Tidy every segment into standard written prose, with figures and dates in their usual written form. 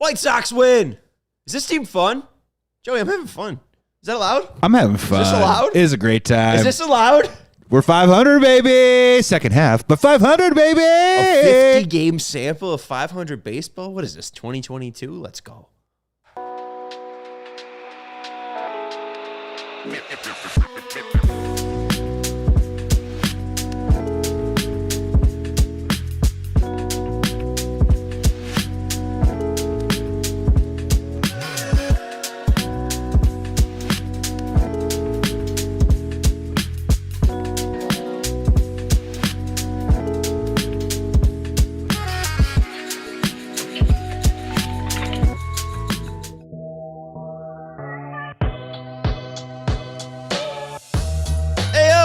White Sox win. Is this team fun? Joey, I'm having fun. Is that allowed? I'm having fun. Is this allowed? It is a great time. Is this allowed? We're 500, baby. Second half, but 500, baby. A 50-game sample of 500 baseball? What is this, 2022? Let's go.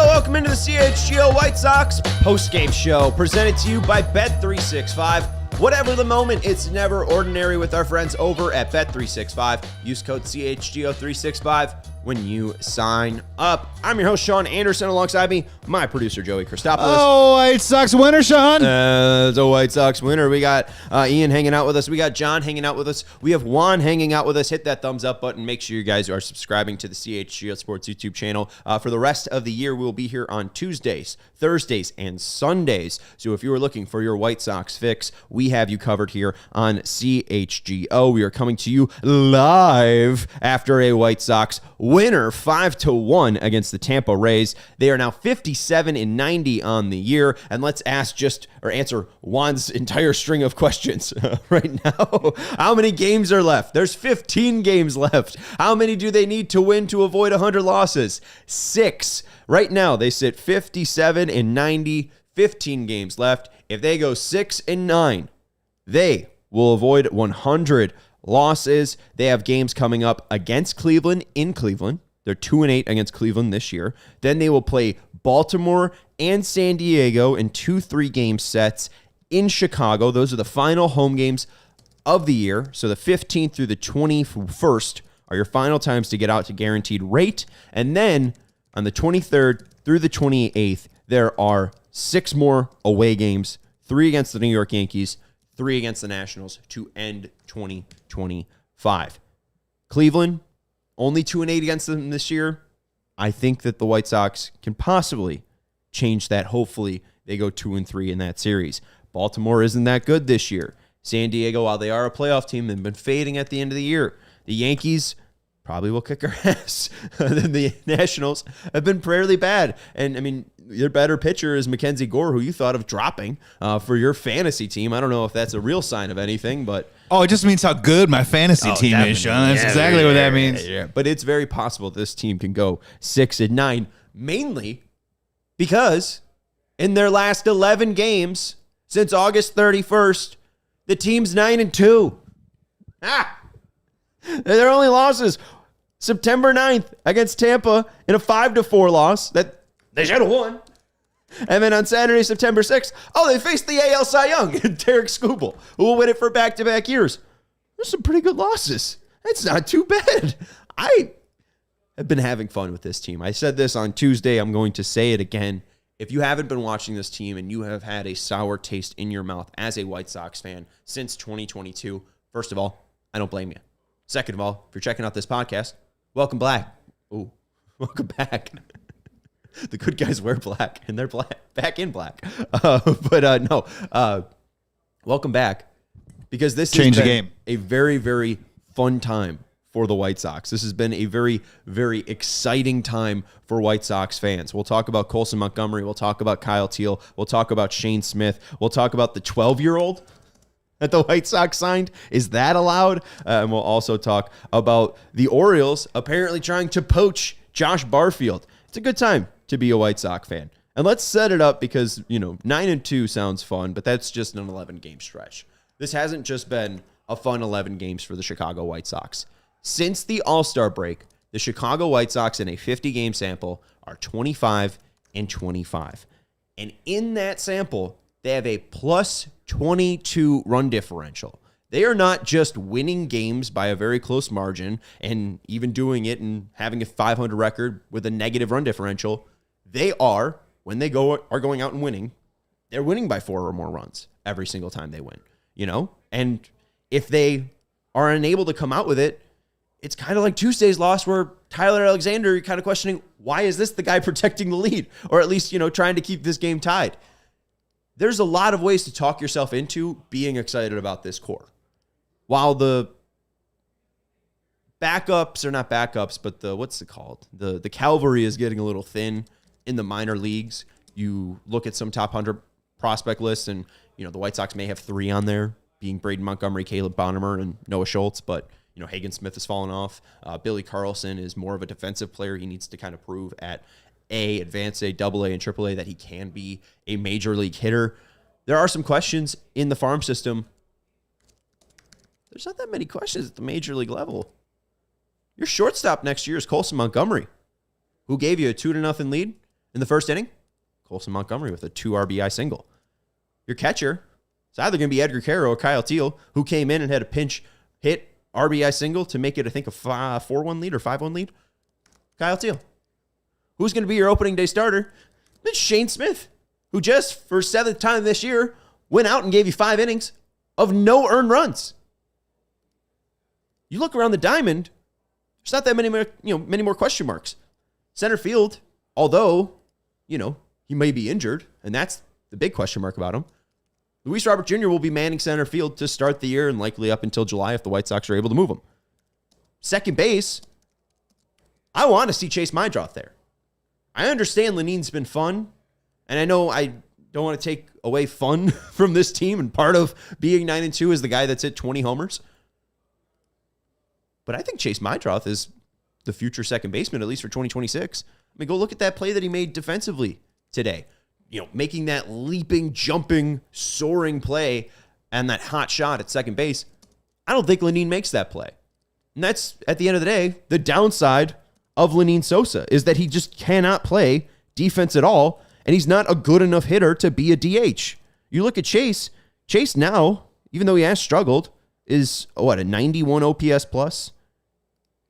Welcome into the CHGO White Sox postgame show, presented to you by Bet365. Whatever the moment, it's never ordinary with our friends over at Bet365. Use code CHGO365 when you sign up. I'm your host, Sean Anderson, alongside me, my producer, Joey Christopoulos. Oh, White Sox winner, Sean. It's a White Sox winner. We got Ian hanging out with us. We got John hanging out with us. We have Juan hanging out with us. Hit that thumbs up button. Make sure you guys are subscribing to the CHGO Sports YouTube channel. For the rest of the year, we'll be here on Tuesdays, Thursdays, and Sundays. So if you are looking for your White Sox fix, we have you covered here on CHGO. We are coming to you live after a White Sox winner 5-1 against the Tampa Rays. They are now 57-90 on the year. And let's answer Juan's entire string of questions right now. How many games are left? There's 15 games left. How many do they need to win to avoid 100 losses? 6. Right now, they sit 57-90, 15 games left. If they go 6-9, they will avoid 100 losses. They have games coming up against Cleveland in Cleveland. They're 2-8 against Cleveland this year. Then they will play Baltimore and San Diego in 2 3-game sets in Chicago. Those are the final home games of the year. So the 15th through the 21st are your final times to get out to guaranteed rate. And then on the 23rd through the 28th, there are 6 more away games, 3 against the New York Yankees, 3 against the Nationals to end 2025. Cleveland, only 2-8 against them this year. I think that the White Sox can possibly change that. Hopefully, they go 2-3 in that series. Baltimore isn't that good this year. San Diego, while they are a playoff team, they've been fading at the end of the year. The Yankees probably will kick our ass. Then the Nationals have been fairly bad. And, I mean, your better pitcher is Mackenzie Gore, who you thought of dropping for your fantasy team. I don't know if that's a real sign of anything, but... Oh, it just means how good my fantasy team is, Sean. That's exactly what that means. Yeah. But it's very possible this team can go 6-9, mainly because in their last 11 games since August 31st, the team's 9-2. Their only losses, September 9th against Tampa in a 5-4 loss that they should have won. And then on Saturday, September 6th, they faced the AL Cy Young, Derek Skubal, who will win it for back-to-back years. There's some pretty good losses. It's not too bad. I have been having fun with this team. I said this on Tuesday. I'm going to say it again. If you haven't been watching this team and you have had a sour taste in your mouth as a White Sox fan since 2022, first of all, I don't blame you. Second of all, if you're checking out this podcast, welcome back. Ooh, welcome back. The good guys wear black, and they're back in black. Welcome back, because this has been a very, very fun time for the White Sox. This has been a very, very exciting time for White Sox fans. We'll talk about Colson Montgomery. We'll talk about Kyle Teel. We'll talk about Shane Smith. We'll talk about the 12-year-old that the White Sox signed. Is that allowed? And we'll also talk about the Orioles apparently trying to poach Josh Barfield. It's a good time to be a White Sox fan. And let's set it up because, 9-2 sounds fun, but that's just an 11-game stretch. This hasn't just been a fun 11 games for the Chicago White Sox. Since the All-Star break, the Chicago White Sox in a 50-game sample are 25-25. And in that sample, they have a plus 22 run differential. They are not just winning games by a very close margin and even doing it and having a 500 record with a negative run differential. They are, when they are going out and winning, they're winning by 4 or more runs every single time they win, And if they are unable to come out with it, it's kind of like Tuesday's loss where Tyler Alexander, you're kind of questioning, why is this the guy protecting the lead? Or at least, trying to keep this game tied. There's a lot of ways to talk yourself into being excited about this core. While the backups are not backups, but what's it called? The cavalry is getting a little thin in the minor leagues. You look at some top 100 prospect lists, and the White Sox may have 3 on there, being Braden Montgomery, Caleb Bonnemer, and Noah Schultz, but Hagen Smith has fallen off. Billy Carlson is more of a defensive player. He needs to kind of prove at Advanced A, AA, and AAA that he can be a major league hitter. There are some questions in the farm system. There's not that many questions at the major league level. Your shortstop next year is Colson Montgomery, who gave you a 2-0 lead in the first inning. Colson Montgomery with a 2 RBI single. Your catcher is either going to be Edgar Caro or Kyle Teel, who came in and had a pinch hit RBI single to make it, I think, a 4-1 lead or 5-1 lead. Kyle Teel. Who's going to be your opening day starter? It's Shane Smith, who just, for 7th time this year, went out and gave you 5 innings of no earned runs. You look around the diamond, there's not that many more question marks. Center field, although, he may be injured, and that's the big question mark about him. Luis Robert Jr. will be manning center field to start the year and likely up until July if the White Sox are able to move him. Second base, I want to see Chase Meidroth there. I understand Leneen's been fun, and I know I don't want to take away fun from this team, and part of being 9-2 is the guy that's hit 20 homers. But I think Chase Meidroth is the future second baseman, at least for 2026. I mean, go look at that play that he made defensively today. Making that leaping, jumping, soaring play and that hot shot at second base. I don't think Leneen makes that play. And that's, at the end of the day, the downside of Leneen Sosa is that he just cannot play defense at all, and he's not a good enough hitter to be a DH. You look at Chase. Chase now, even though he has struggled, is, a 91 OPS plus?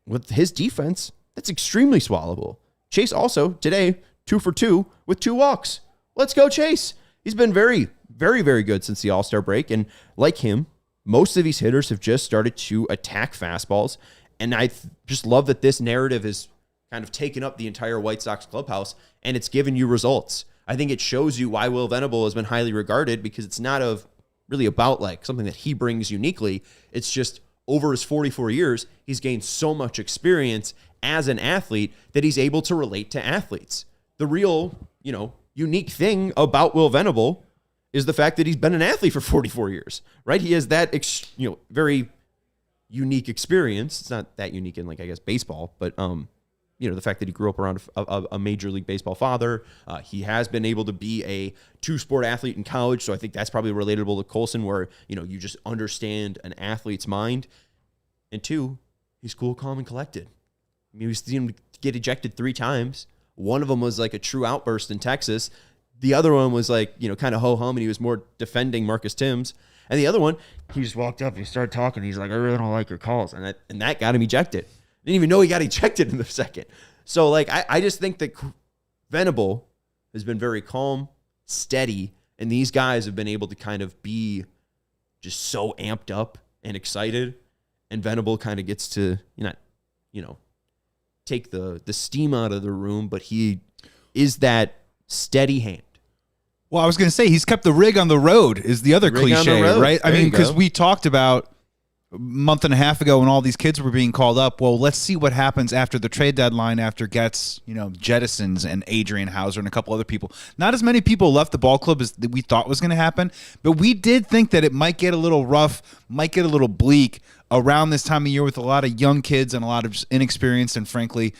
With his defense, that's extremely swallowable. Chase also, today, 2 for 2 with 2 walks. Let's go, Chase. He's been very, very, very good since the All-Star break. And like him, most of these hitters have just started to attack fastballs. And I just love that this narrative has kind of taken up the entire White Sox clubhouse, and it's given you results. I think it shows you why Will Venable has been highly regarded, because it's not really about like something that he brings uniquely. It's just over his 44 years, he's gained so much experience as an athlete that he's able to relate to athletes. The real, unique thing about Will Venable is the fact that he's been an athlete for 44 years, right? He has that, very unique experience. It's not that unique in baseball, but, the fact that he grew up around a Major League Baseball father. He has been able to be a 2-sport athlete in college. So I think that's probably relatable to Colson, where, you just understand an athlete's mind. And 2, he's cool, calm, and collected. I mean, we've seen him get ejected 3 times. One of them was like a true outburst in Texas. The other one was kind of ho-hum, and he was more defending Marcus Timms. And the other one, he just walked up and he started talking. He's like, I really don't like your calls. And that got him ejected. Didn't even know he got ejected in the second. So, I just think that Venable has been very calm, steady, and these guys have been able to kind of be just so amped up and excited. And Venable kind of gets to, take the steam out of the room, but he is that steady hand. Well, I was going to say, he's kept the rig on the road is the other cliche, right? I mean, because we talked about a month and a half ago when all these kids were being called up, well, let's see what happens after the trade deadline, after Getz, jettisons and Adrian Hauser and a couple other people. Not as many people left the ball club as we thought was going to happen, but we did think that it might get a little rough, might get a little bleak around this time of year with a lot of young kids and a lot of just inexperienced and frankly,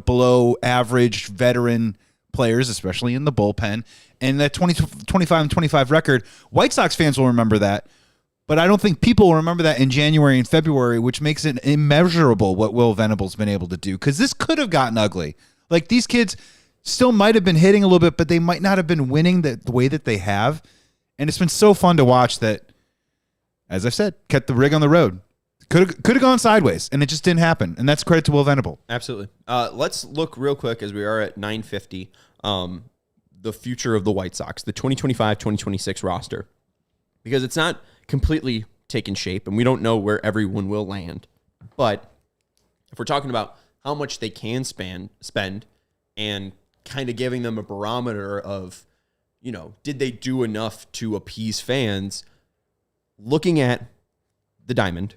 below average veteran players, especially in the bullpen. And that 25-25 record, White Sox fans will remember that. But I don't think people will remember that in January and February, which makes it immeasurable what Will Venable's been able to do. Because this could have gotten ugly. Like, these kids still might have been hitting a little bit, but they might not have been winning the way that they have. And it's been so fun to watch that, as I said, kept the rig on the road. Could have gone sideways, and it just didn't happen. And that's credit to Will Venable. Absolutely. Let's look real quick, as we are at 9:50, the future of the White Sox, the 2025-2026 roster. Because it's not completely taken shape, and we don't know where everyone will land. But if we're talking about how much they can spend and kind of giving them a barometer of, did they do enough to appease fans? Looking at the diamond,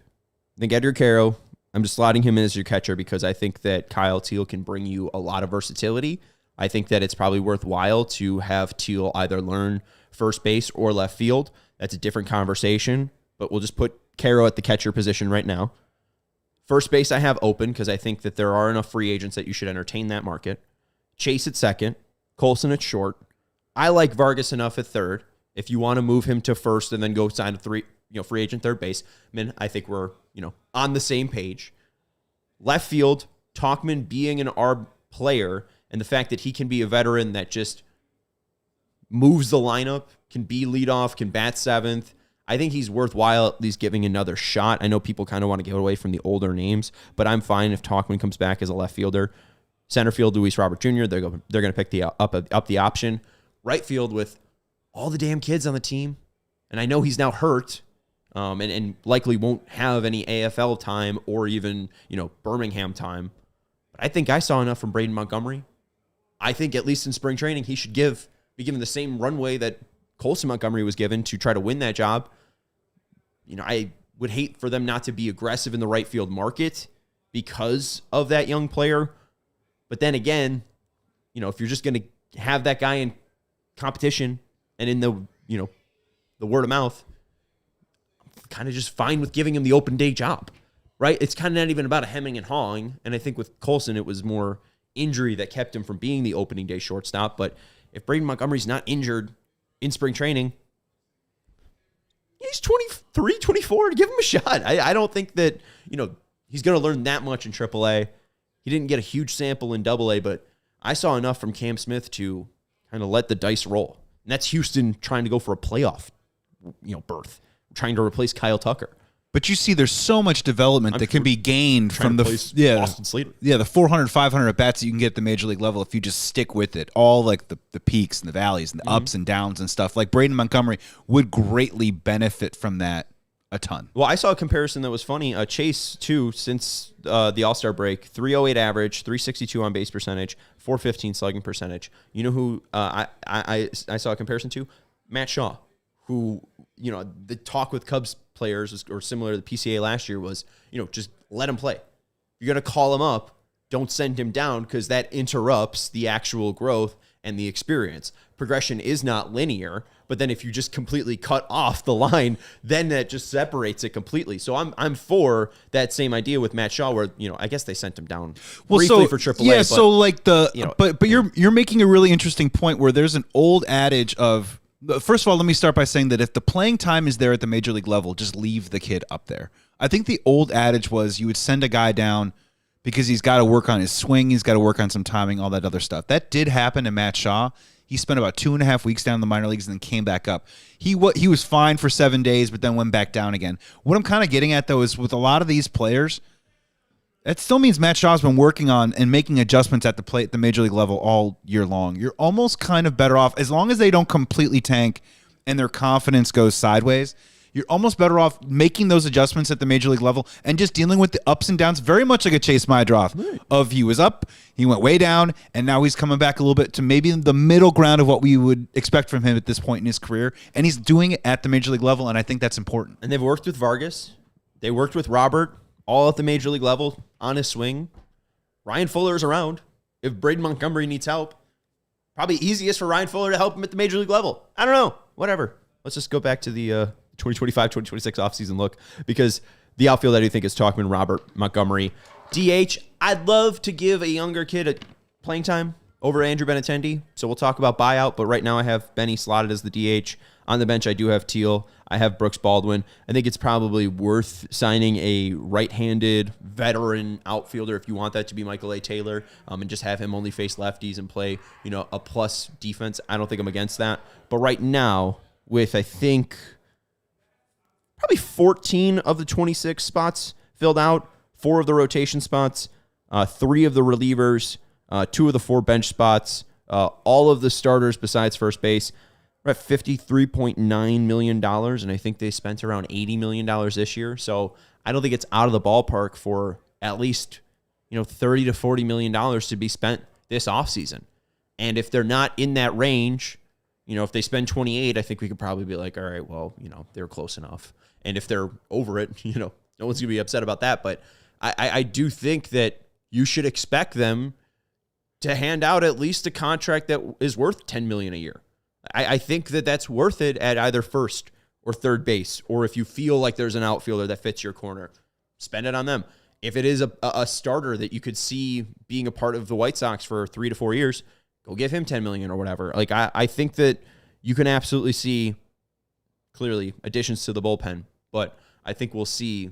I think Edgar Caro, I'm just slotting him in as your catcher because I think that Kyle Teel can bring you a lot of versatility. I think that it's probably worthwhile to have Teel either learn first base or left field. That's a different conversation, but we'll just put Caro at the catcher position right now. First base I have open because I think that there are enough free agents that you should entertain that market. Chase at second, Colson at short. I like Vargas enough at third. If you want to move him to first and then go sign a free agent third baseman, I think we're, on the same page. Left field, Tauchman being an ARB player and the fact that he can be a veteran that just moves the lineup, can be leadoff, can bat seventh. I think he's worthwhile at least giving another shot. I know people kind of want to get away from the older names, but I'm fine if Tauchman comes back as a left fielder. Center field, Luis Robert Jr., they're going to pick up the option. Right field with all the damn kids on the team, and I know he's now hurt and likely won't have any AFL time or even, Birmingham time. But I think I saw enough from Braden Montgomery. I think at least in spring training, he should be given the same runway that Colson Montgomery was given to try to win that job. I would hate for them not to be aggressive in the right field market because of that young player. But then again, if you're just going to have that guy in competition and in the word of mouth, I'm kind of just fine with giving him the open day job, right? It's kind of not even about a hemming and hawing. And I think with Colson, it was more injury that kept him from being the opening day shortstop. But if Braden Montgomery's not injured in spring training, he's 23, 24. Give him a shot. I don't think that, he's going to learn that much in AAA. He didn't get a huge sample in AA, but I saw enough from Cam Smith to kind of let the dice roll. And that's Houston trying to go for a playoff, berth, trying to replace Kyle Tucker. But you see there's so much development that can be gained from the Austin Slater. Yeah, the 400, 500 at-bats that you can get at the major league level if you just stick with it. All like the peaks and the valleys and the ups and downs and stuff. Like Braden Montgomery would greatly benefit from that a ton. Well, I saw a comparison that was funny. Chase, too, since the All-Star break, 308 average, 362 on base percentage, 415 slugging percentage. You know who I saw a comparison to? Matt Shaw, who, the talk with Cubs players or similar to the PCA last year was, just let him play. You're going to call him up. Don't send him down because that interrupts the actual growth and the experience. Progression is not linear, but then if you just completely cut off the line, then that just separates it completely. So I'm for that same idea with Matt Shaw, where I guess they sent him down briefly for AAA. Yeah, so like but you're making a really interesting point where there's an old adage of. First of all, let me start by saying that if the playing time is there at the major league level, just leave the kid up there. I think the old adage was you would send a guy down because he's got to work on his swing, he's got to work on some timing, all that other stuff. That did happen to Matt Shaw. He spent about 2.5 weeks down in the minor leagues and then came back up. He was fine for 7 days, but then went back down again. What I'm kind of getting at, though, is with a lot of these players, that still means Matt Shaw's been working on and making adjustments at the plate at the major league level all year long. You're almost kind of better off, as long as they don't completely tank and their confidence goes sideways, you're almost better off making those adjustments at the major league level and just dealing with the ups and downs, very much like a Chase Meidroth. Right. Of he was up, he went way down, and now he's coming back a little bit to maybe the middle ground of what we would expect from him at this point in his career, and he's doing it at the major league level, and I think that's important. And they've worked with Vargas. They worked with Robert, all at the major league level, on his swing. Ryan Fuller's around. If Braden Montgomery needs help, probably easiest for Ryan Fuller to help him at the major league level. I don't know. Whatever. Let's just go back to the 2025-2026 offseason look, because the outfield I do think is Tauchman, Robert, Montgomery. DH, I'd love to give a younger kid a playing time over Andrew Benintendi, so we'll talk about buyout, but right now I have Benny slotted as the DH. On the bench, I do have Teel. I have Brooks Baldwin. I think it's probably worth signing a right-handed veteran outfielder if you want that to be Michael A. Taylor, and just have him only face lefties and play, a plus defense. I don't think I'm against that. But right now, with I think probably 14 of the 26 spots filled out, 4 of the rotation spots, 3 of the relievers, 2 of the 4 bench spots, all of the starters besides first base, We're at $53.9 million, and I think they spent around $80 million this year. So I don't think it's out of the ballpark for at least, $30 to $40 million to be spent this offseason. And if they're not in that range, if they spend 28, I think we could probably be like, all right, well, they're close enough. And if they're over it, no one's going to be upset about that. But I do think that you should expect them to hand out at least a contract that is worth $10 million a year. I think that that's worth it at either first or third base, or if you feel like there's an outfielder that fits your corner, spend it on them. If it is a starter that you could see being a part of the White Sox for 3 to 4 years, go give him $10 million or whatever. Like I think that you can absolutely see clearly additions to the bullpen, but I think we'll see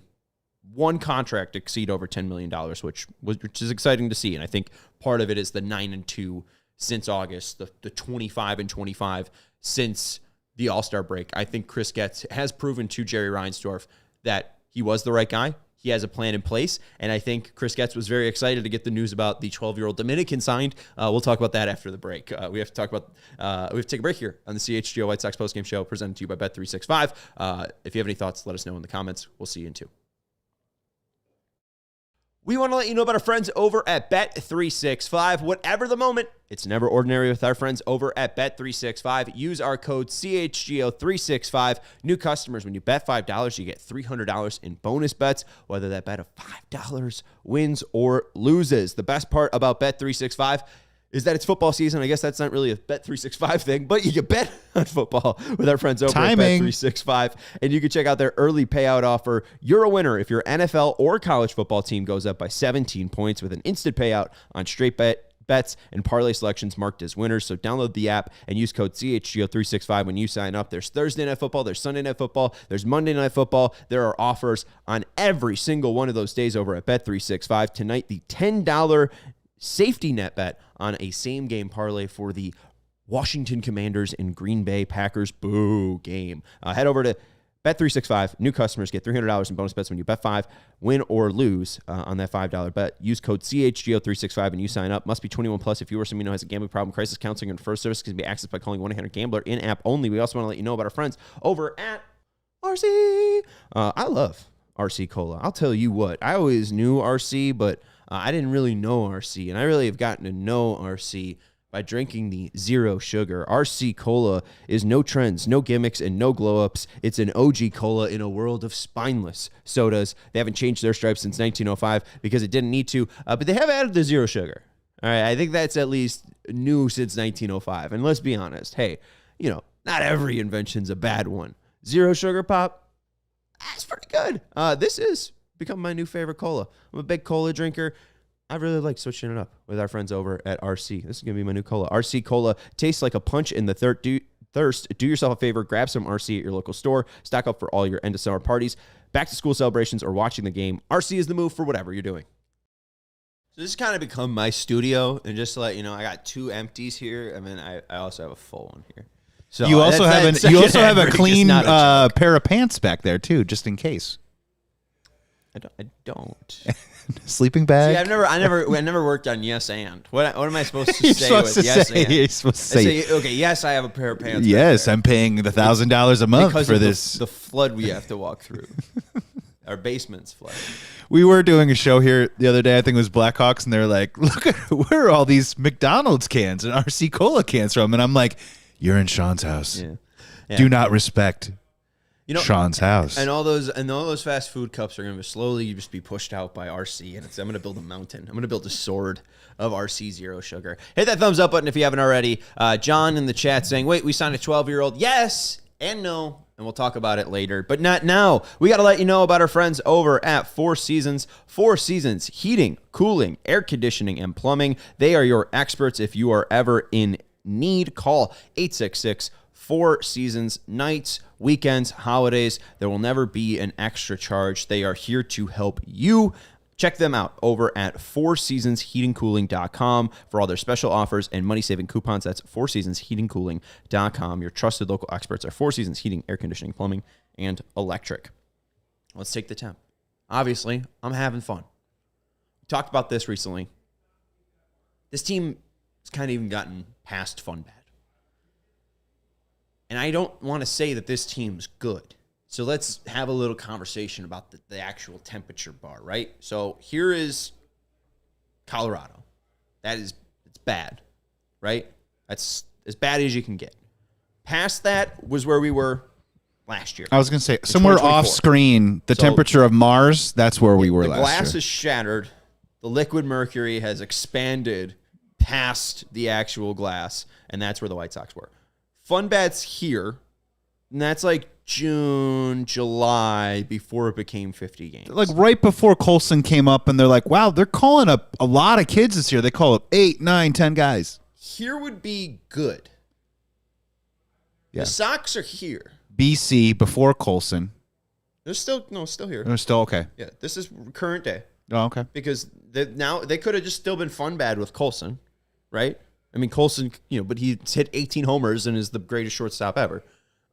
one contract exceed over $10 million, which is exciting to see. And I think part of it is the 9-2 since August, the 25-25 since the All-Star break. I think Chris Getz has proven to Jerry Reinsdorf that he was the right guy. He has a plan in place, and I think Chris Getz was very excited to get the news about the 12-year-old Dominican signed. We'll talk about that after the break. We have to take a break here on the CHGO White Sox postgame show presented to you by Bet365. If you have any thoughts, let us know in the comments. We'll see you in 2. We want to let you know about our friends over at Bet365. Whatever the moment, it's never ordinary with our friends over at Bet365. Use our code CHGO365. New customers, when you bet $5, you get $300 in bonus bets, whether that bet of $5 wins or loses. The best part about Bet365 is that it's football season. I guess that's not really a Bet365 thing, but you can bet on football with our friends over at Bet365. And you can check out their early payout offer. You're a winner if your NFL or college football team goes up by 17 points with an instant payout on straight bets and parlay selections marked as winners. So download the app and use code CHGO365 when you sign up. There's Thursday Night Football, there's Sunday Night Football, there's Monday Night Football. There are offers on every single one of those days over at Bet365. Tonight, the $10 safety net bet on a same game parlay for the Washington Commanders and Green Bay Packers game. Head over to Bet365. New customers get $300 in bonus bets when you bet 5, win or lose on that $5 bet. Use code CHGO365 and you sign up. Must be 21 plus if you or someone who has a gambling problem. Crisis counseling and referral service can be accessed by calling 1-800-GAMBLER in-app only. We also want to let you know about our friends over at RC. I love RC Cola. I'll tell you what. I always knew RC, but I didn't really know RC, and I really have gotten to know RC by drinking the zero sugar. RC Cola is no trends, no gimmicks, and no glow-ups. It's an OG cola in a world of spineless sodas. They haven't changed their stripes since 1905 because it didn't need to, but they have added the zero sugar. All right, I think that's at least new since 1905. And let's be honest, hey, not every invention's a bad one. Zero sugar pop, that's pretty good. This is become my new favorite cola. I'm a big cola drinker. I really like switching it up with our friends over at RC. This is going to be my new cola. RC Cola tastes like a punch in the thirst. Do yourself a favor. Grab some RC at your local store. Stock up for all your end-of-summer parties, back-to-school celebrations, or watching the game. RC is the move for whatever you're doing. So this has kind of become my studio. And just to let you know, I got 2 empties here. I mean, I also have a full one here. So you also have a clean pair of pants back there, too, just in case. I don't. Sleeping bag. See, I never worked on yes and. What am I supposed to say with yes and? You're supposed to say, okay, yes, I have a pair of pants. Yes, I'm paying the $1,000 a month because for of this. The flood we have to walk through. Our basement's flooded. We were doing a show here the other day. I think it was Blackhawks, and they're like, "Look at where are all these McDonald's cans and RC Cola cans from?" And I'm like, "You're in Sean's house. Yeah. Do not respect." Sean's house. And all those fast food cups are going to slowly just be pushed out by RC, and I'm going to build a mountain. I'm going to build a sword of RC Zero Sugar. Hit that thumbs up button if you haven't already. John in the chat saying, wait, we signed a 12-year-old. Yes and no, and we'll talk about it later, but not now. We got to let you know about our friends over at Four Seasons. Four Seasons Heating, Cooling, Air Conditioning, and Plumbing. They are your experts if you are ever in need. Call 866 Four Seasons, nights, weekends, holidays. There will never be an extra charge. They are here to help you. Check them out over at fourseasonsheatingcooling.com for all their special offers and money-saving coupons. That's fourseasonsheatingcooling.com. Your trusted local experts are Four Seasons Heating, Air Conditioning, Plumbing, and Electric. Let's take the temp. Obviously, I'm having fun. We talked about this recently. This team has kind of even gotten past fun bad. And I don't want to say that this team's good. So let's have a little conversation about the actual temperature bar, right? So here is Colorado. It's bad, right? That's as bad as you can get. Past that was where we were last year. I was going to say, somewhere off screen, the temperature of Mars, that's where we were last year. The glass is shattered. The liquid mercury has expanded past the actual glass, and that's where the White Sox were. Fun Bat's here, and that's like June, July, before it became 50 games. Like right before Colson came up, and they're like, wow, they're calling up a lot of kids this year. They call up 8, 9, 10 guys. Here would be good. Yeah. The Sox are here. BC, before Colson. They're still here. They're still okay. Yeah, this is current day. Oh, okay. Because now they could have just still been Fun Bad with Colson, right? I mean, Colson, but he's hit 18 homers and is the greatest shortstop ever.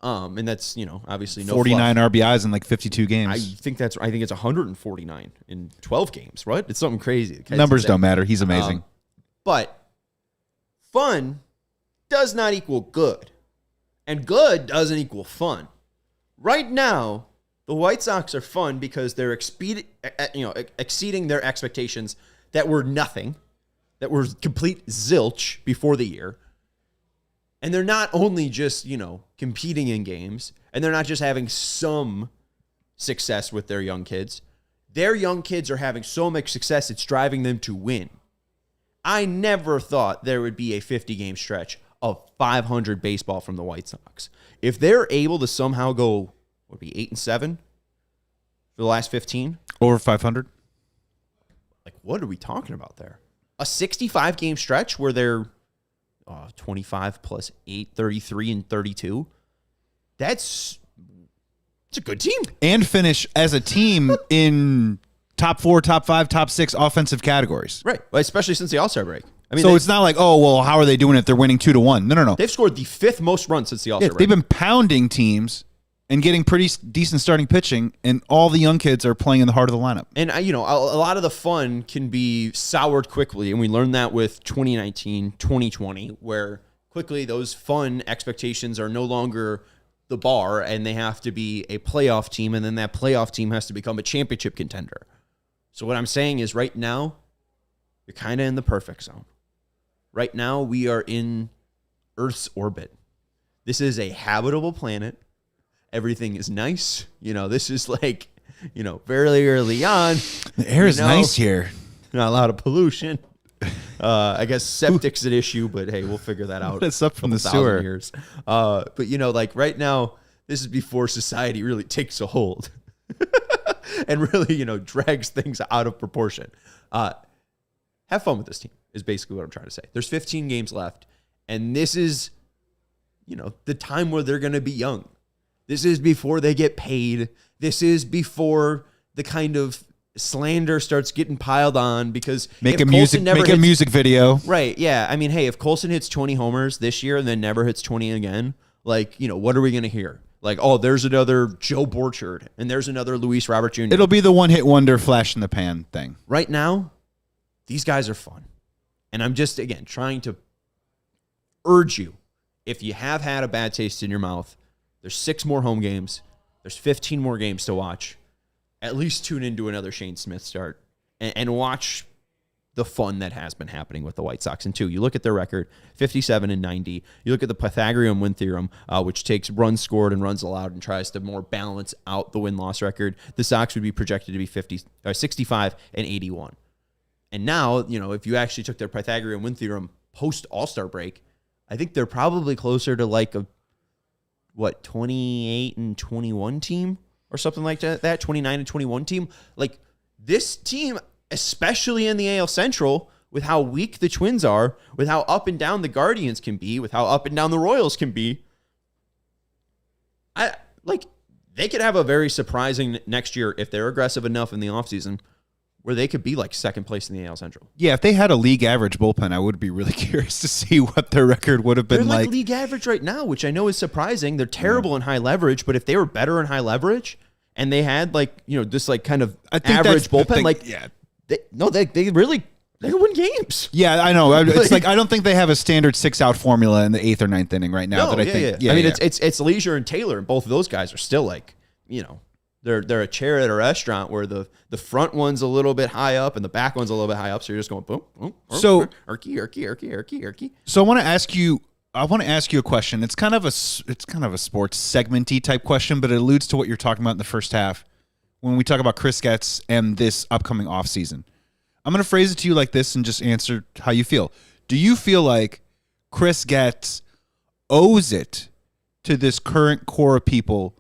And that's, obviously no 49 fluff. RBIs in like 52 games. I think it's 149 in 12 games, right? It's something crazy. Numbers don't matter. He's amazing. But fun does not equal good. And good doesn't equal fun. Right now, the White Sox are fun because they're exceeding their expectations that were nothing, that were complete zilch before the year. And they're not only just, competing in games, and they're not just having some success with their young kids. Their young kids are having so much success, it's driving them to win. I never thought there would be a 50-game stretch of 500 baseball from the White Sox. If they're able to somehow go, 8-7 for the last 15? Over 500? Like, what are we talking about there? A 65-game stretch where they're 25 plus 8, 33 and 32. It's a good team. And finish as a team in top 4, top 5, top 6 offensive categories. Right. Well, especially since the All-Star break. I mean, so it's not like, how are they doing it? They're winning 2-1. No. They've scored the 5th most runs since the All-Star break. They've been pounding teams and getting pretty decent starting pitching, and all the young kids are playing in the heart of the lineup. And, a lot of the fun can be soured quickly, and we learned that with 2019, 2020, where quickly those fun expectations are no longer the bar, and they have to be a playoff team, and then that playoff team has to become a championship contender. So what I'm saying is right now, you're kind of in the perfect zone. Right now, we are in Earth's orbit. This is a habitable planet. Everything is nice. This is like, fairly early on. The air is nice here. Not a lot of pollution. I guess septic's an issue, but hey, we'll figure that out. It's up from the sewer. Years. But like right now, this is before society really takes a hold and really, drags things out of proportion. Have fun with this team is basically what I'm trying to say. There's 15 games left, and this is, the time where they're going to be young. This is before they get paid. This is before the kind of slander starts getting piled on because make a music video. Right. Yeah. I mean, hey, if Colson hits 20 homers this year and then never hits 20 again, what are we going to hear? Like, there's another Joe Borchard and there's another Luis Robert Jr. It'll be the one-hit wonder flash in the pan thing. Right now, these guys are fun. And I'm just, again, trying to urge you, if you have had a bad taste in your mouth, there's 6 more home games. There's 15 more games to watch. At least tune into another Shane Smith start and watch the fun that has been happening with the White Sox. And 2, you look at their record, 57-90. You look at the Pythagorean win theorem, which takes runs scored and runs allowed and tries to more balance out the win-loss record. The Sox would be projected to be 65-81. And now, if you actually took their Pythagorean win theorem post All-Star break, I think they're probably closer to like a 28-21 team or something like that, 29-21 team. Like this team, especially in the AL Central, with how weak the Twins are, with how up and down the Guardians can be, with how up and down the Royals can be, they could have a very surprising next year if they're aggressive enough in the offseason where they could be like second place in the AL Central. Yeah, if they had a league average bullpen, I would be really curious to see what their record would have been like. They're like league average right now, which I know is surprising. They're terrible in high leverage, but if they were better in high leverage and they had this kind of average bullpen, they really They win games. Yeah, I know. It's like I don't think they have a standard 6-out formula in the 8th or 9th inning right now. I mean, it's Leisure and Taylor, and both of those guys are still like, they're a chair at a restaurant where the front one's a little bit high up and the back one's a little bit high up. So you're just going boom, boom. So erky. So I want to ask you a question. It's kind of a sports segmenty type question, but it alludes to what you're talking about in the first half when we talk about Chris Getz and this upcoming offseason. I'm going to phrase it to you like this and just answer how you feel. Do you feel like Chris Getz owes it to this current core of people,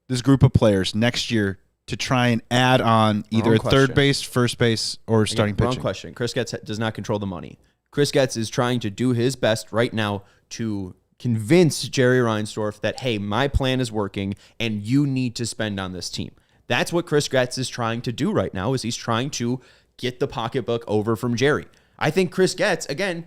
this group of players next year, to try and add on either third base, first base, or starting pitching? Wrong question. Chris Getz does not control the money. Chris Getz is trying to do his best right now to convince Jerry Reinsdorf that, hey, my plan is working and you need to spend on this team. That's what Chris Getz is trying to do right now, is he's trying to get the pocketbook over from Jerry. I think Chris Getz, again,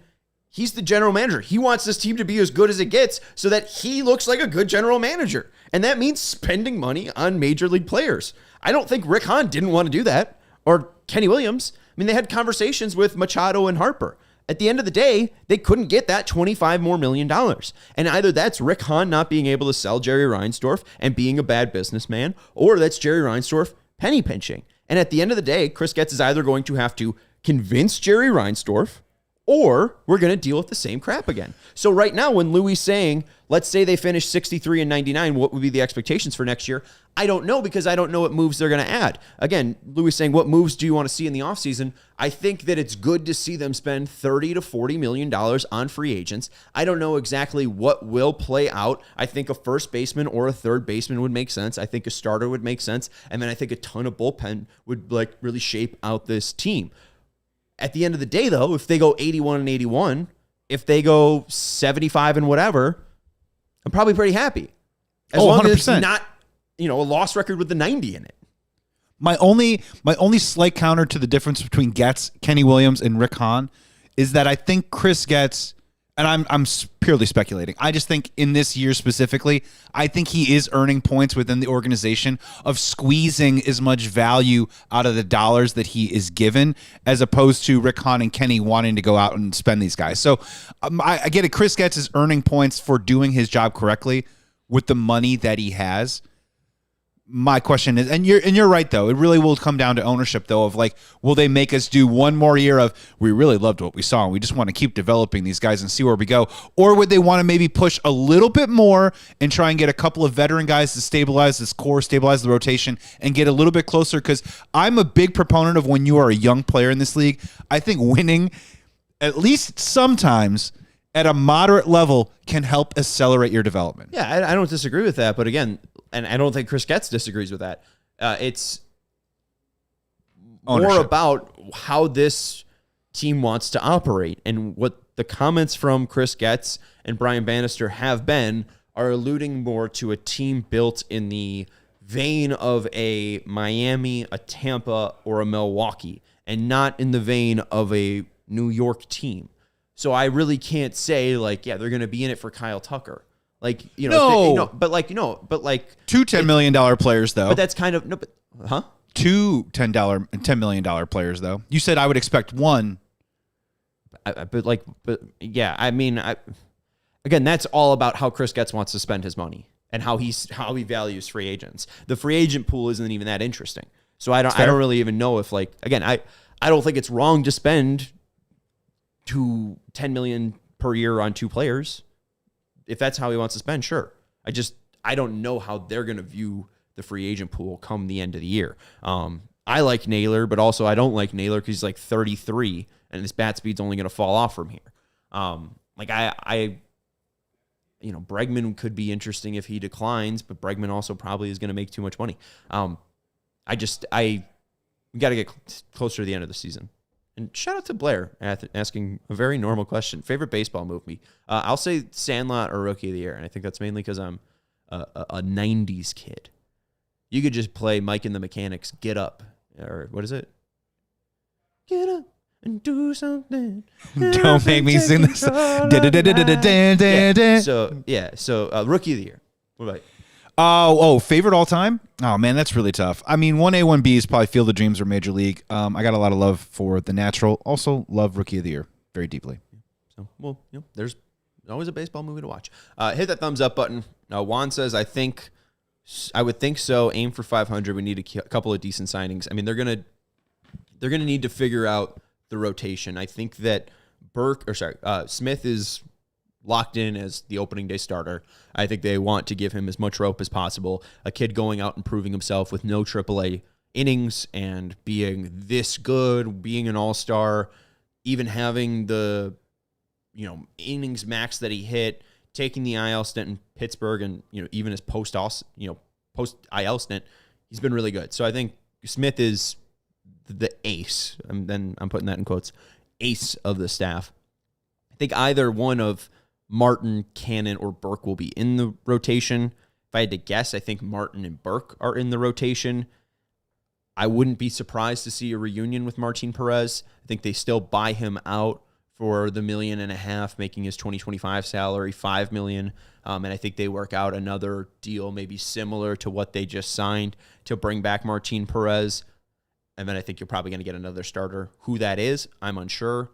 he's the general manager. He wants this team to be as good as it gets so that he looks like a good general manager. And that means spending money on major league players. I don't think Rick Hahn didn't want to do that, or Kenny Williams. I mean, they had conversations with Machado and Harper. At the end of the day, they couldn't get that $25 million more. And either that's Rick Hahn not being able to sell Jerry Reinsdorf and being a bad businessman, or that's Jerry Reinsdorf penny pinching. And at the end of the day, Chris Getz is either going to have to convince Jerry Reinsdorf, or we're going to deal with the same crap again. So right now, when Louis saying, let's say they finish 63 and 99, what would be the expectations for next year? I don't know, because I don't know what moves they're going to add. Again, Louis saying, what moves do you want to see in the offseason? I think that it's good to see them spend $30 to $40 million on free agents. I don't know exactly what will play out. I think a first baseman or a third baseman would make sense. I think a starter would make sense. And then I think a ton of bullpen would like really shape out this team. At the end of the day, though, if they go 81 and 81, if they go 75 and whatever, I'm probably pretty happy. As long 100%. As it's not, a loss record with the 90 in it. My only slight counter to the difference between Getz, Kenny Williams, and Rick Hahn is that I think Chris Getz, and I'm purely speculating, I just think in this year specifically, I think he is earning points within the organization of squeezing as much value out of the dollars that he is given, as opposed to Rick Hahn and Kenny wanting to go out and spend these guys. So I get it. Chris Getz is earning points for doing his job correctly with the money that he has. My question is, and you're right though, it really will come down to ownership though, of like, will they make us do one more year of, we really loved what we saw and we just want to keep developing these guys and see where we go? Or would they want to maybe push a little bit more and try and get a couple of veteran guys to stabilize this core, stabilize the rotation, and get a little bit closer? Because I'm a big proponent of, when you are a young player in this league, I think winning at least sometimes at a moderate level can help accelerate your development. Yeah, I don't disagree with that. But again, and I don't think Chris Getz disagrees with that. It's ownership. More about how this team wants to operate, and what the comments from Chris Getz and Brian Bannister have been are alluding more to a team built in the vein of a Miami, a Tampa, or a Milwaukee, and not in the vein of a New York team. So I really can't say like, yeah, they're going to be in it for Kyle Tucker. Like, two $10 million players though. But that's kind of two $10 million players though. You said I would expect one. Again, that's all about how Chris Getz wants to spend his money and how he values free agents. The free agent pool isn't even that interesting. So I don't really even know if I don't think it's wrong to spend $10 million per year on two players. If that's how he wants to spend, sure. I don't know how they're going to view the free agent pool come the end of the year. I like Naylor, but also I don't like Naylor because he's like 33 and his bat speed's only going to fall off from here. Bregman could be interesting if he declines, but Bregman also probably is going to make too much money. We got to get closer to the end of the season. And shout out to Blair asking a very normal question. Favorite baseball movie? I'll say Sandlot or Rookie of the Year, and I think that's mainly because I'm a 90s kid. You could just play Mike and the Mechanics' Get Up, or what is it? Get up and do something. Don't make me sing this. So Rookie of the Year. What about you? Favorite all time? Oh, man, that's really tough. I mean, 1A, 1B is probably Field of Dreams or Major League. I got a lot of love for The Natural. Also, love Rookie of the Year very deeply. So, well, there's always a baseball movie to watch. Hit that thumbs up button. Juan says, I would think so. Aim for 500. We need a couple of decent signings. I mean, they're gonna need to figure out the rotation. I think that Smith is locked in as the opening day starter. I think they want to give him as much rope as possible. A kid going out and proving himself with no AAA innings and being this good, being an all-star, even having the innings max that he hit, taking the IL stint in Pittsburgh, and even his post IL stint, he's been really good. So I think Smith is the ace. I'm putting that in quotes, ace of the staff. I think either one of Martin, Cannon, or Burke will be in the rotation. If I had to guess, I think Martin and Burke are in the rotation. I wouldn't be surprised to see a reunion with Martin Perez. I think they still buy him out for the $1.5 million, making his 2025 salary $5 million. And I think they work out another deal maybe similar to what they just signed to bring back Martin Perez. And then I think you're probably going to get another starter. Who that is, I'm unsure.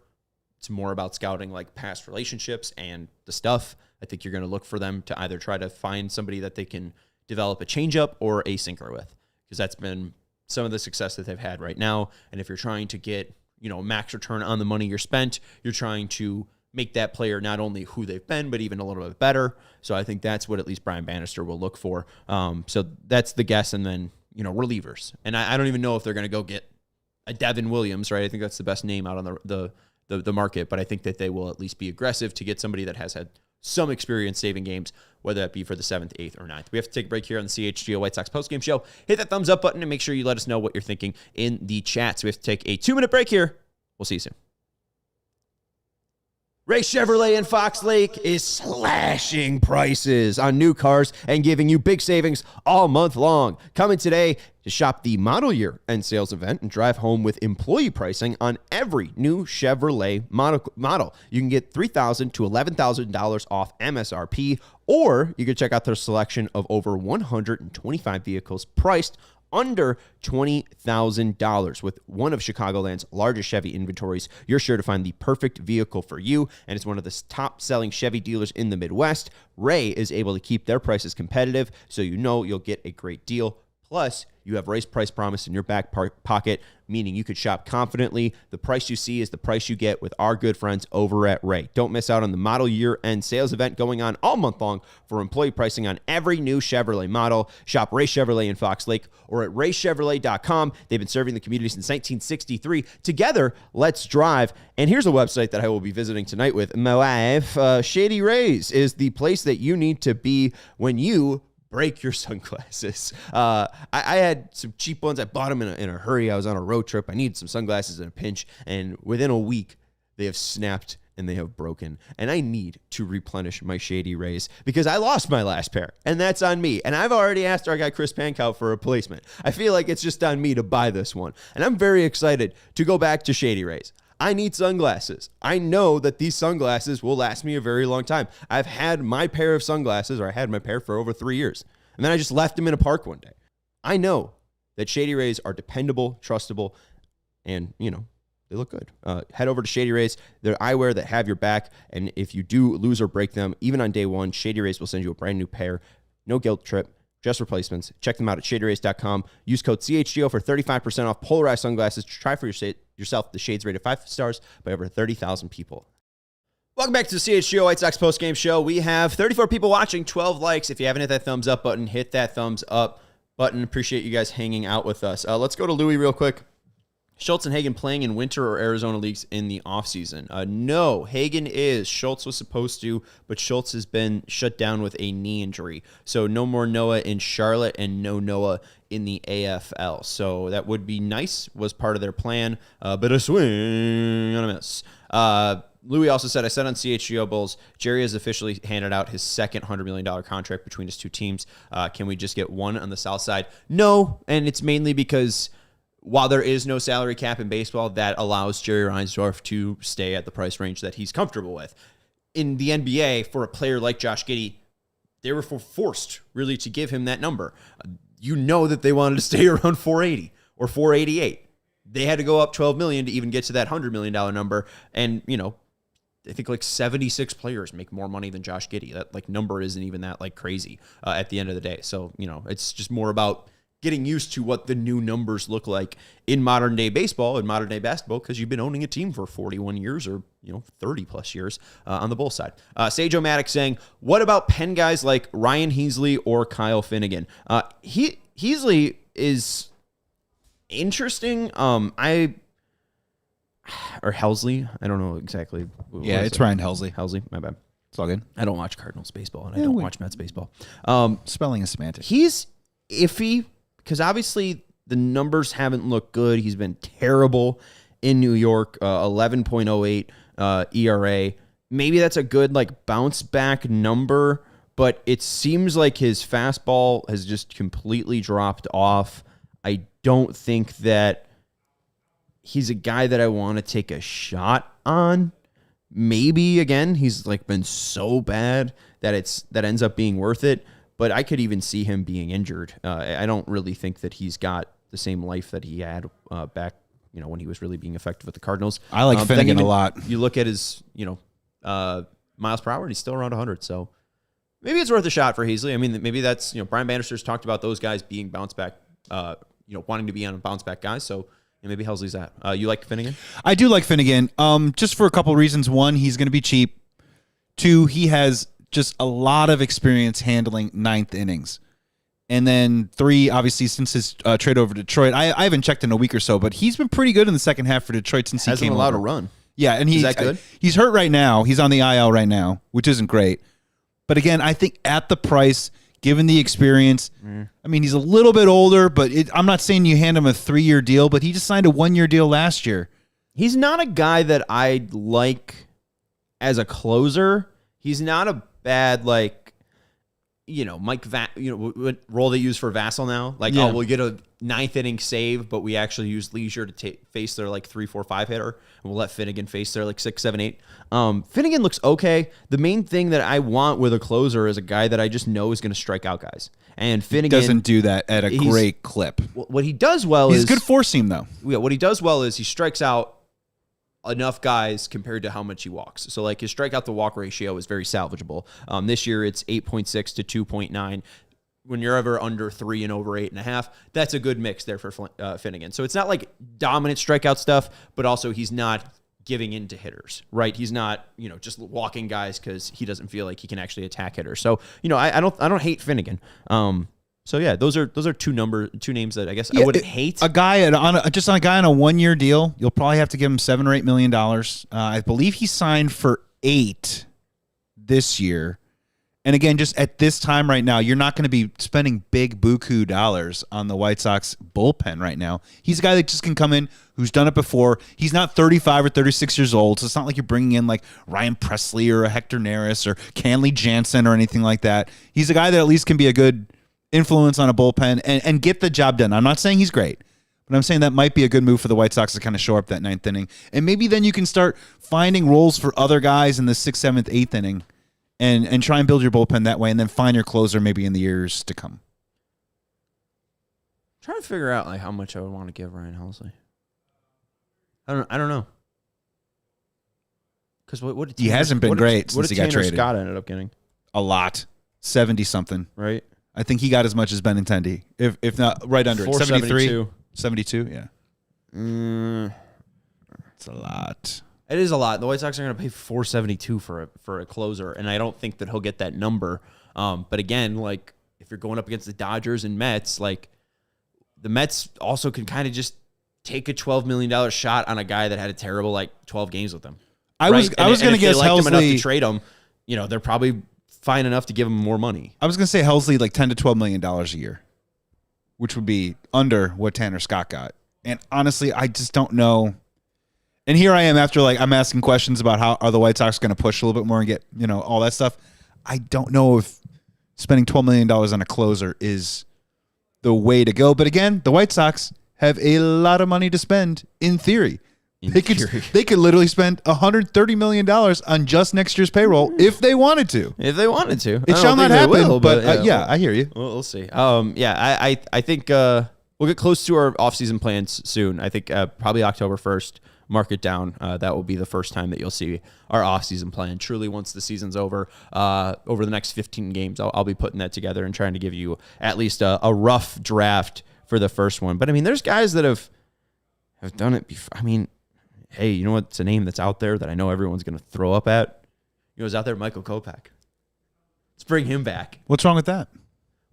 It's more about scouting like past relationships and the stuff. I think you're going to look for them to either try to find somebody that they can develop a changeup or a sinker with, because that's been some of the success that they've had right now. And if you're trying to get max return on the money you're spent, you're trying to make that player not only who they've been, but even a little bit better. So I think that's what at least Brian Bannister will look for. So that's the guess. And then, relievers. And I don't even know if they're going to go get a Devin Williams, right? I think that's the best name out on the market, but I think that they will at least be aggressive to get somebody that has had some experience saving games, whether that be for the 7th, 8th, or 9th. We have to take a break here on the CHGO White Sox postgame show. Hit that thumbs up button and make sure you let us know what you're thinking in the chat. So we have to take a 2-minute break here. We'll see you soon. Ray Chevrolet in Fox Lake is slashing prices on new cars and giving you big savings all month long. Coming today to shop the model year end sales event and drive home with employee pricing on every new Chevrolet model. You can get $3,000 to $11,000 off MSRP, or you can check out their selection of over 125 vehicles priced under $20,000. With one of Chicagoland's largest Chevy inventories, you're sure to find the perfect vehicle for you, and it's one of the top-selling Chevy dealers in the Midwest. Ray is able to keep their prices competitive, so you'll get a great deal. Plus, you have Ray's price promise in your back pocket, meaning you could shop confidently. The price you see is the price you get with our good friends over at Ray. Don't miss out on the model year end sales event going on all month long for employee pricing on every new Chevrolet model. Shop Ray Chevrolet in Fox Lake or at raychevrolet.com. They've been serving the community since 1963. Together, let's drive. And here's a website that I will be visiting tonight with my wife. Shady Rays is the place that you need to be when you break your sunglasses. I had some cheap ones. I bought them in a hurry. I was on a road trip. I needed some sunglasses in a pinch. And within a week, they have snapped and they have broken. And I need to replenish my Shady Rays because I lost my last pair. And that's on me. And I've already asked our guy Chris Pankow for a replacement. I feel like it's just on me to buy this one. And I'm very excited to go back to Shady Rays. I need sunglasses. I know that these sunglasses will last me a very long time. I've had my pair of sunglasses, or I had my pair for over 3 years. And then I just left them in a park one day. I know that Shady Rays are dependable, trustable, and, they look good. Head over to Shady Rays. They're eyewear that have your back. And if you do lose or break them, even on day one, Shady Rays will send you a brand new pair. No guilt trip. Just replacements. Check them out at shadyrays.com. Use code CHGO for 35% off polarized sunglasses. Try for yourself the shades rated 5 stars by over 30,000 people. Welcome back to the CHGO White Sox postgame show. We have 34 people watching, 12 likes. If you haven't hit that thumbs up button, hit that thumbs up button. Appreciate you guys hanging out with us. Let's go to Louie real quick. Schultz and Hagen playing in winter or Arizona leagues in the offseason? No, Hagen is. Schultz was supposed to, but Schultz has been shut down with a knee injury. So no more Noah in Charlotte and no Noah in the AFL. So that would be nice, was part of their plan, but a swing on a miss. Louis also said, I said on CHGO Bulls, Jerry has officially handed out his second $100 million contract between his two teams. Can we just get one on the south side? No, and it's mainly because while there is no salary cap in baseball, that allows Jerry Reinsdorf to stay at the price range that he's comfortable with. In the NBA, for a player like Josh Giddey, they were forced really to give him that number. You know that they wanted to stay around 480 or 488. They had to go up $12 million to even get to that $100 million number. And, you know, I think like 76 players make more money than Josh Giddey. That like number isn't even that like crazy at the end of the day. So, you know, it's just more about getting used to what the new numbers look like in modern day baseball and modern day basketball, because you've been owning a team for 41 years or, you know, 30 plus years on the Bull side. Sage O'Maddox saying, what about pen guys like Ryan Heasley or Kyle Finnegan? Heasley is interesting. Or Helsley. I don't know exactly. Yeah, it's Ryan Helsley. Helsley, my bad. It's all good. I don't watch Cardinals baseball, and I don't watch Mets baseball. Spelling is semantic. He's iffy because obviously the numbers haven't looked good. He's been terrible in New York, 11.08 ERA. Maybe that's a good like bounce back number, but it seems like his fastball has just completely dropped off. I don't think that he's a guy that I want to take a shot on. Maybe again, he's like been so bad that that ends up being worth it. But I could even see him being injured. I don't really think that he's got the same life that he had back, you know, when he was really being effective with the Cardinals. I like Finnegan a lot. You look at his, you know, miles per hour, and he's still around 100. So maybe it's worth a shot for Heasley. I mean, maybe that's, you know, Brian Bannister's talked about those guys being bounce back, you know, wanting to be on bounce back guys. So maybe Helsley's that. You like Finnegan? I do like Finnegan, just for a couple of reasons. One, he's going to be cheap. Two, he has just a lot of experience handling ninth innings. And then three, obviously, since his trade over to Detroit, I haven't checked in a week or so, but he's been pretty good in the second half for Detroit since he hasn't came allowed over. to run. Yeah, and is that good? He's hurt right now. He's on the IL right now, which isn't great. But again, I think at the price, given the experience, I mean, he's a little bit older, but I'm not saying you hand him a 3-year deal, but he just signed a 1-year deal last year. He's not a guy that I like as a closer. He's not a bad, like, you know, what role they use for Vassell now. Like, yeah. Oh, we'll get a 9th inning save, but we actually use Leisure to face their like 3, 4, 5 hitter, and we'll let Finnegan face their like 6, 7, 8. Finnegan looks okay. The main thing that I want with a closer is a guy that I just know is going to strike out guys. And Finnegan doesn't do that at a great clip. What he does well is he's good four seam though. Yeah, what he does well is he strikes out enough guys compared to how much he walks. So like his strikeout to walk ratio is very salvageable. This year it's 8.6 to 2.9. When you're ever under 3 and over 8.5, that's a good mix there for Finnegan. So it's not like dominant strikeout stuff, but also he's not giving in to hitters, right? He's not, you know, just walking guys because he doesn't feel like he can actually attack hitters. So, you know, I don't hate Finnegan. So yeah, those are two names that I guess I wouldn't hate. A guy on a 1-year deal, you'll probably have to give him $7 or $8 million. I believe he signed for 8 this year. And again, just at this time right now, you're not going to be spending big buku dollars on the White Sox bullpen right now. He's a guy that just can come in, who's done it before. He's not 35 or 36 years old, so it's not like you're bringing in like Ryan Presley or a Hector Neris or Kenley Jansen or anything like that. He's a guy that at least can be a good influence on a bullpen and get the job done. I'm not saying he's great, but I'm saying that might be a good move for the White Sox to kind of show up that 9th inning. And maybe then you can start finding roles for other guys in the 6th, 7th, 8th inning and try and build your bullpen that way and then find your closer maybe in the years to come. I'm trying to figure out like how much I would want to give Ryan Helsley. I don't know. Because what he hasn't been great since he got traded. Scott ended up getting a lot, 70-something. Right. I think he got as much as Benintendi, if not right under it. 73, 72, yeah. It's a lot. It is a lot. The White Sox are going to pay $472 for a closer, and I don't think that he'll get that number. But again, like if you're going up against the Dodgers and Mets, like the Mets also can kind of just take a $12 million shot on a guy that had a terrible like 12 games with them. I was going to guess Helsley. Him enough to Helsley. trade him, you know, they're probably fine enough to give him more money. I was going to say Helsley like $10 to $12 million a year, which would be under what Tanner Scott got. And honestly, I just don't know. And here I am after like I'm asking questions about how are the White Sox going to push a little bit more and get, you know, all that stuff. I don't know if spending $12 million on a closer is the way to go. But again, the White Sox have a lot of money to spend in theory. They could literally spend $130 million on just next year's payroll if they wanted to. If they wanted to. It shall not happen, but I hear you. We'll see. I think we'll get close to our offseason plans soon. I think probably October 1st, mark it down. That will be the first time that you'll see our offseason plan. Truly, once the season's over the next 15 games, I'll be putting that together and trying to give you at least a rough draft for the first one. But, I mean, there's guys that have done it before. I mean, hey, you know what's a name that's out there that I know everyone's going to throw up at? You know, it's out there, Michael Kopech. Let's bring him back. What's wrong with that?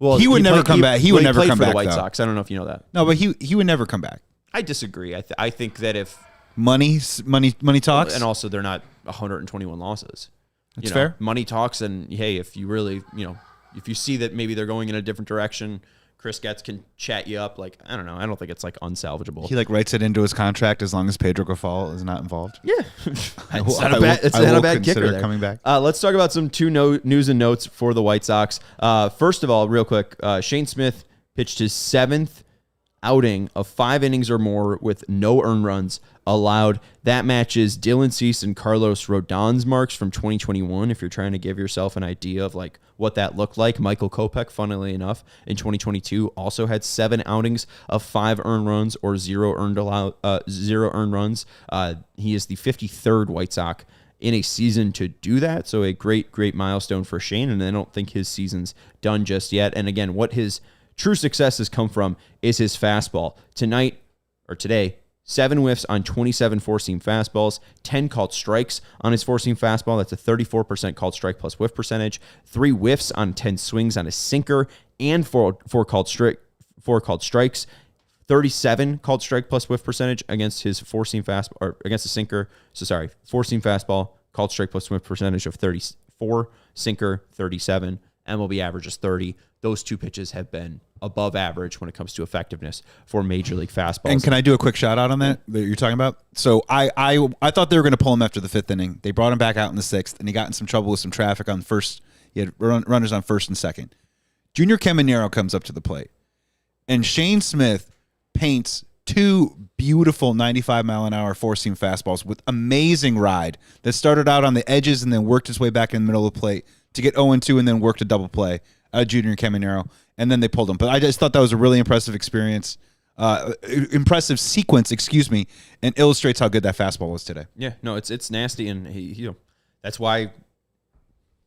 Well, he would never come back. He would never come back for the White Sox. I don't know if you know that. No, but he would never come back. I disagree. I think that if money talks, and also they're not 121 losses. That's fair. Money talks, and hey, if you really, if you see that maybe they're going in a different direction, Chris Getz can chat you up. Like, I don't know. I don't think it's like unsalvageable. He writes it into his contract as long as Pedro Grifol is not involved. Yeah, it's not a bad kicker there. Coming back. Let's talk about some news and notes for the White Sox. First of all, real quick, Shane Smith pitched his 7th outing of 5 innings or more with no earned runs allowed. That matches Dylan Cease and Carlos Rodon's marks from 2021. If you're trying to give yourself an idea of like what that looked like, Michael Kopech, funnily enough, in 2022 also had 7 outings of 5 earned runs or 0 earned runs. He is the 53rd White Sox in a season to do that. So a great milestone for Shane. And I don't think his season's done just yet. And again, what his true success has come from is his fastball. Today, 7 whiffs on 27 four-seam fastballs, 10 called strikes on his four-seam fastball. That's a 34% called strike plus whiff percentage. 3 whiffs on 10 swings on his sinker, and 4 called strikes. 37 called strike plus whiff percentage against his four-seam fastball, or against the sinker. Four-seam fastball, called strike plus whiff percentage of 34, sinker 37. MLB average is 30. Those 2 pitches have been above average when it comes to effectiveness for Major League fastballs. And can I do a quick shout out on that you're talking about? So I thought they were going to pull him after the 5th inning. They brought him back out in the 6th, and he got in some trouble with some traffic on first. He had runners on first and second. Junior Caminero comes up to the plate, and Shane Smith paints 2 beautiful 95-mile-an-hour four-seam fastballs with amazing ride that started out on the edges and then worked its way back in the middle of the plate to get 0-2 and then worked a double play. Junior Caminero, and then they pulled him. But I just thought that was a really impressive sequence, and illustrates how good that fastball was today. Yeah, no, it's nasty, and he that's why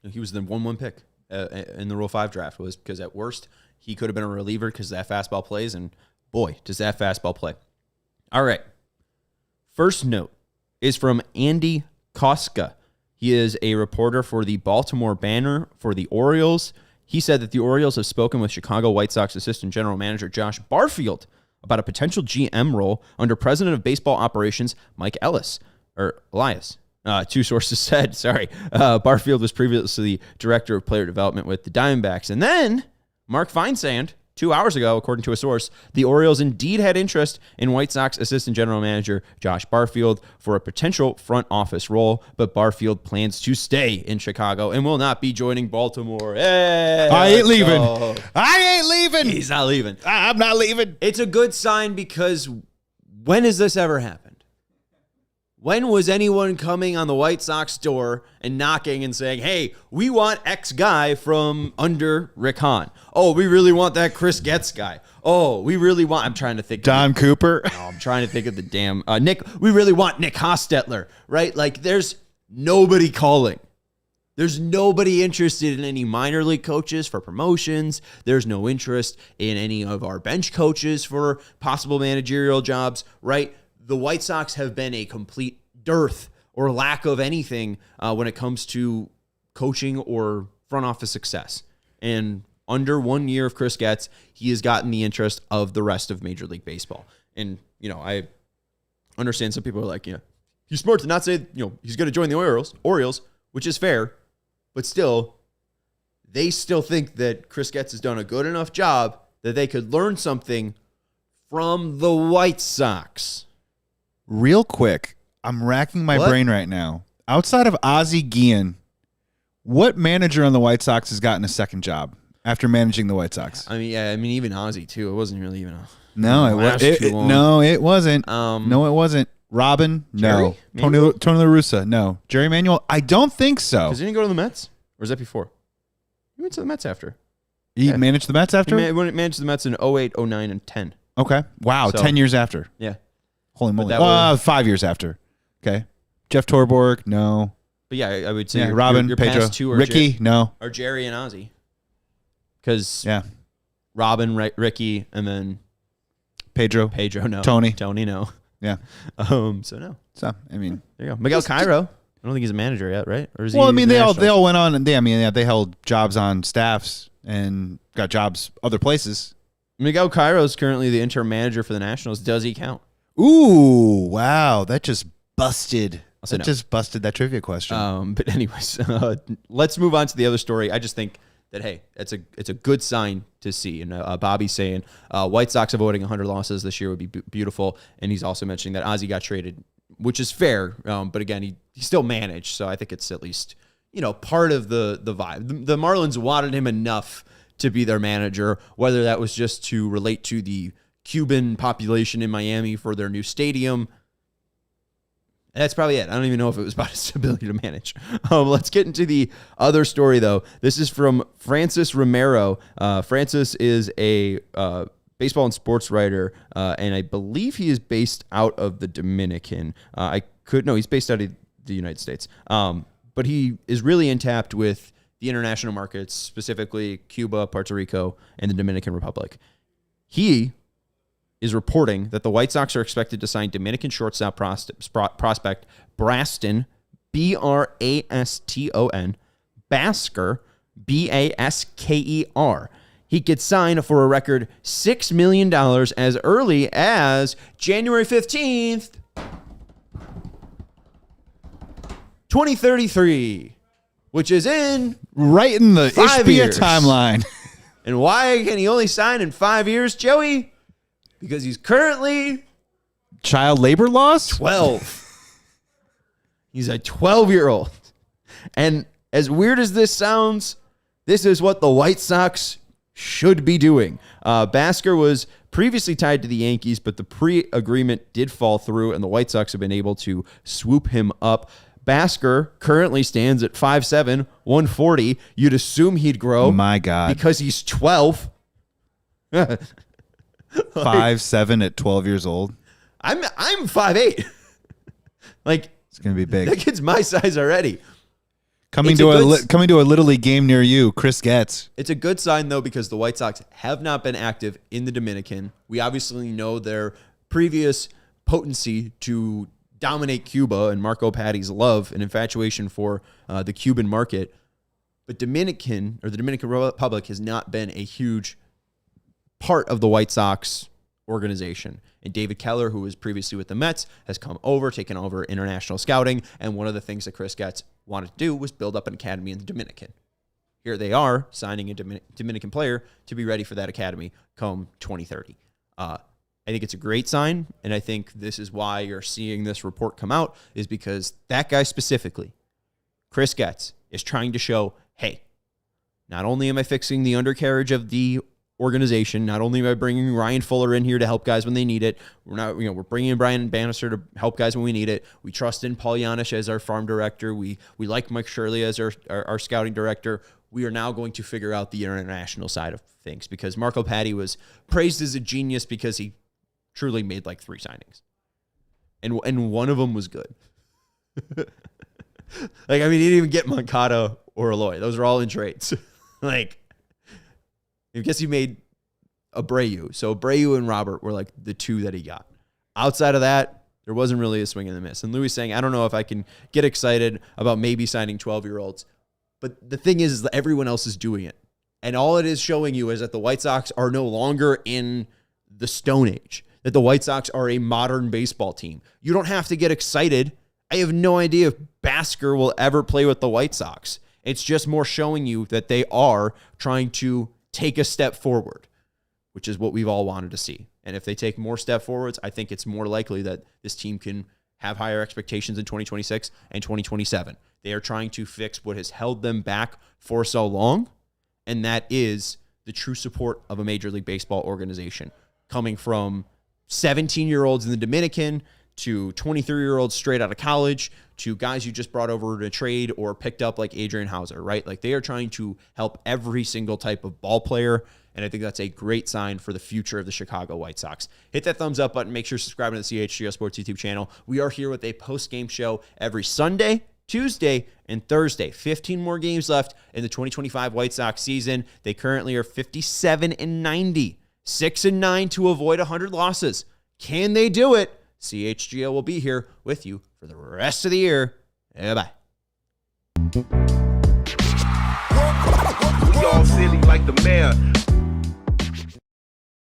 he was the 1-1 pick in the Rule 5 draft, was because at worst he could have been a reliever because that fastball plays, and boy, does that fastball play. All right, first note is from Andy Koska. He is a reporter for the Baltimore Banner for the Orioles. He said that the Orioles have spoken with Chicago White Sox assistant general manager Josh Barfield about a potential GM role under president of baseball operations Mike Elias. 2 sources said, Barfield was previously director of player development with the Diamondbacks. And then Mark Feinsand, 2 hours ago, according to a source, the Orioles indeed had interest in White Sox assistant general manager Josh Barfield for a potential front office role, but Barfield plans to stay in Chicago and will not be joining Baltimore. Hey, I ain't leaving. He's not leaving. I'm not leaving. It's a good sign, because when has this ever happened? When was anyone coming on the White Sox door and knocking and saying, hey, we want X guy from under Rick Hahn? Oh, we really want that Chris Getz guy. Oh, we really want, I'm trying to think. Don Cooper. No, I'm trying to think of the damn, Nick, we really want Nick Hostetler, right? Like, there's nobody calling. There's nobody interested in any minor league coaches for promotions. There's no interest in any of our bench coaches for possible managerial jobs, right? The White Sox have been a complete dearth or lack of anything when it comes to coaching or front office success. And under 1 year of Chris Getz, he has gotten the interest of the rest of Major League Baseball. And, I understand some people are like, he's smart to not say, he's going to join the Orioles, which is fair. But still, they still think that Chris Getz has done a good enough job that they could learn something from the White Sox. Real quick, I'm racking my brain right now. Outside of Ozzie Guillen, what manager on the White Sox has gotten a second job after managing the White Sox? I mean, even Ozzie too. It wasn't really even a it wasn't. No, it wasn't. Robin, no. Jerry? Tony La Russa, no. Jerry Manuel, I don't think so. Because he didn't go to the Mets? Or was that before? He went to the Mets after. He managed the Mets after? He managed the Mets in 08, 09, and 10. Okay. Wow, So, 10 years after. Yeah. Holy moly. 5 years after. Okay. Jeff Torborg, no. But yeah, I would say Robin, your Pedro. past two are Ricky, no. Or Jerry and Ozzie. Because Yeah. Robin, Ricky, and then Pedro, no. Tony, no. Yeah. So no. So I mean, there you go. Miguel Cairo. I don't think he's a manager yet, right? Or is he? Well, I mean, they all went on and they held jobs on staffs and got jobs other places. Miguel Cairo is currently the interim manager for the Nationals. Does he count? Ooh, wow, that just busted. No. Just busted that trivia question. But anyways, let's move on to the other story. I just think that, hey, it's a good sign to see. And Bobby's saying White Sox avoiding 100 losses this year would be beautiful. And he's also mentioning that Ozzie got traded, which is fair. But again, he still managed. So I think it's at least, part of the vibe. The Marlins wanted him enough to be their manager, whether that was just to relate to the Cuban population in Miami for their new stadium. That's probably it. I don't even know if it was about his ability to manage. Let's get into the other story, though. This is from Francis Romero. Francis is a baseball and sports writer, and I believe he is based out of the Dominican. He's based out of the United States. But he is really intapped with the international markets, specifically Cuba, Puerto Rico, and the Dominican Republic. He is reporting that the White Sox are expected to sign Dominican shortstop prospect Braston, Braston, Basker, Basker. He could sign for a record $6 million as early as January 15th, 2033, which is right in the Ishbia timeline. And why can he only sign in 5 years, Joey? Because he's currently child labor laws? 12. He's a 12-year-old. And as weird as this sounds, this is what the White Sox should be doing. Basker was previously tied to the Yankees, but the pre-agreement did fall through, and the White Sox have been able to swoop him up. Basker currently stands at 5'7", 140. You'd assume he'd grow. My God. Because he's 12. 5'7" at 12 years old. I'm 5'8". Like, it's gonna be big. That kid's my size already. Coming to a Little League game near you, Chris Getz. It's a good sign though, because the White Sox have not been active in the Dominican. We obviously know their previous potency to dominate Cuba and Marco Patti's love and infatuation for the Cuban market, but the Dominican Republic has not been a huge part of the White Sox organization. And David Keller, who was previously with the Mets, has come over, taken over international scouting. And one of the things that Chris Getz wanted to do was build up an academy in the Dominican. Here they are signing a Dominican player to be ready for that academy come 2030. I think it's a great sign. And I think this is why you're seeing this report come out, is because that guy specifically, Chris Getz, is trying to show, hey, not only am I fixing the undercarriage of the organization, not only am I bringing Ryan Fuller in here to help guys when they need it, we're bringing in Brian Bannister to help guys when we need it. We trust in Paul Janisch as our farm director. We like Mike Shirley as our scouting director. We are now going to figure out the international side of things, because Marco Patti was praised as a genius because he truly made like 3 signings. And one of them was good. He didn't even get Moncada or Eloy. Those are all in trades. I guess he made Abreu. So Abreu and Robert were like the 2 that he got. Outside of that, there wasn't really a swing and a miss. And Louis saying, I don't know if I can get excited about maybe signing 12-year-olds. But the thing is that everyone else is doing it. And all it is showing you is that the White Sox are no longer in the Stone Age, that the White Sox are a modern baseball team. You don't have to get excited. I have no idea if Basker will ever play with the White Sox. It's just more showing you that they are trying to take a step forward, which is what we've all wanted to see. And if they take more step forwards, I think it's more likely that this team can have higher expectations in 2026 and 2027. They are trying to fix what has held them back for so long, and that is the true support of a Major League Baseball organization, coming from 17-year-olds in the Dominican to 23-year-olds straight out of college, to guys you just brought over to trade or picked up like Adrian Hauser, right? Like they are trying to help every single type of ball player, and I think that's a great sign for the future of the Chicago White Sox. Hit that thumbs up button. Make sure you're subscribing to the CHGO Sports YouTube channel. We are here with a post-game show every Sunday, Tuesday, and Thursday. 15 more games left in the 2025 White Sox season. They currently are 57-90, 6-9 to avoid 100 losses. Can they do it? CHGO will be here with you for the rest of the year. Bye. We all silly like the mayor.